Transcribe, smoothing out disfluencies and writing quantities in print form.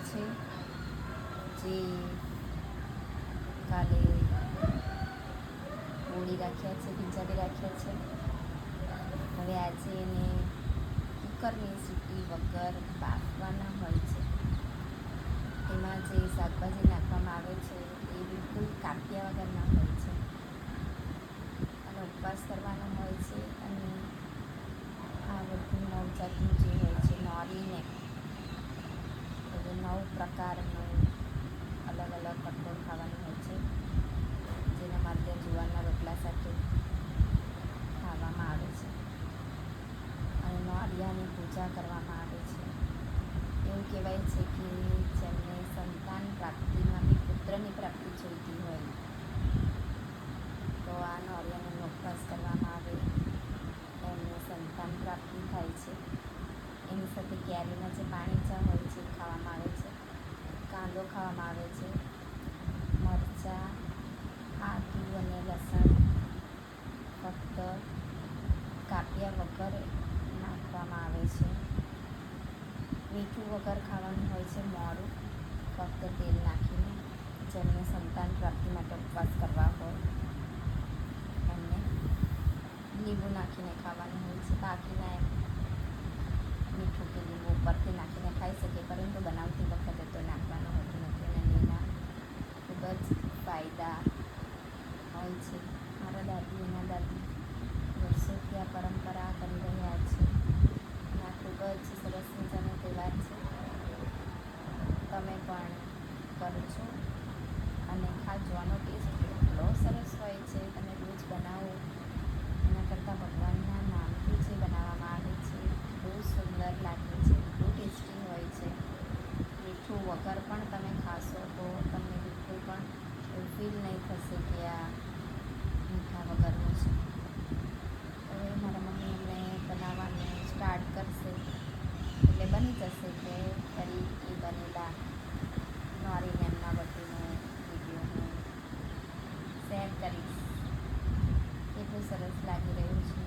છે, જે કાલે બોળી રાખ્યા છે, ભીંજાવી રાખ્યા છે. હવે આજે એને કુકરની સીટી વગર બાફવાના હોય છે. એમાં જે શાકભાજી નાખવામાં આવે છે એ બિલકુલ કાપ્યા વગરના હોય છે અને ઉપવાસ કરવાનો હોય છે. અને આ બધું નવજાતનું જે હોય છે નોરીને 9 પ્રકારનું અલગ અલગ કઠોળ ખાવાનું હોય છે, જેના મધ્ય જુવારના રોટલા સાથે ખાવામાં આવે છે અને નોરિયાની પૂજા કરવામાં આવે છે. એવું કહેવાય છે કે જેમને સંતાન પ્રાપ્તિમાં બી પુત્રની પ્રાપ્તિ જોઈતી હોય તો આ નોરિયાનો ઉપવાસ કરવામાં આવે, એમને સંતાન પ્રાપ્તિ થાય છે. એની સાથે કેરીના જે પાણીચા હોય છે ખાવામાં આવે છે, કાંદો ખાવામાં આવે છે, મરચાં, આદુ અને લસણ ફક્ત કાપ્યા વગર નાખવામાં આવે છે. મીઠું વગર ખાવાનું હોય છે મોરું, ફક્ત તેલ નાખીને. જેમને સંતાન પ્રાપ્તિ માટે ઉપવાસ કરવા હોય એમને લીંબુ નાખીને ખાવાનું હોય છે. બાકીના એમ મીઠું કે લીંબુ ઉપરથી નાખીને ખાઈ શકે, પરંતુ બનાવતી વખતે તો નાખવાનું હોતું નથી અને એના ખૂબ જ ફાયદા હોય છે. મારા દાદી એના દાદી વર્ષોથી આ પરંપરા કરી રહ્યા છે અને આ ખૂબ જ સરસ મજાનો તહેવાર છે. તમે પણ કરજો અને ખાજો. આનો ટેસ્ટ એટલો સરસ હોય છે, તમે રોજ બનાવો એના કરતાં ભગવાનના નામથી જે બનાવવામાં આવે છે બહુ સુંદર લાગે છે, બહુ ટેસ્ટી હોય છે. મીઠું વગર પણ તમે ખાશો તો તમને બિલકુલ પણ એવું ફીલ નહીં થશે કે આ મીઠા વગરનું છે. હવે મારા મમ્મી એમને બનાવવાનું સ્ટાર્ટ કરશે એટલે બની જશે કે ફરી એ બનેલા નોરીને એમના બધુંનો વિડીયો હું શેર કરીશ. કેટલું સરસ લાગી રહ્યું છે.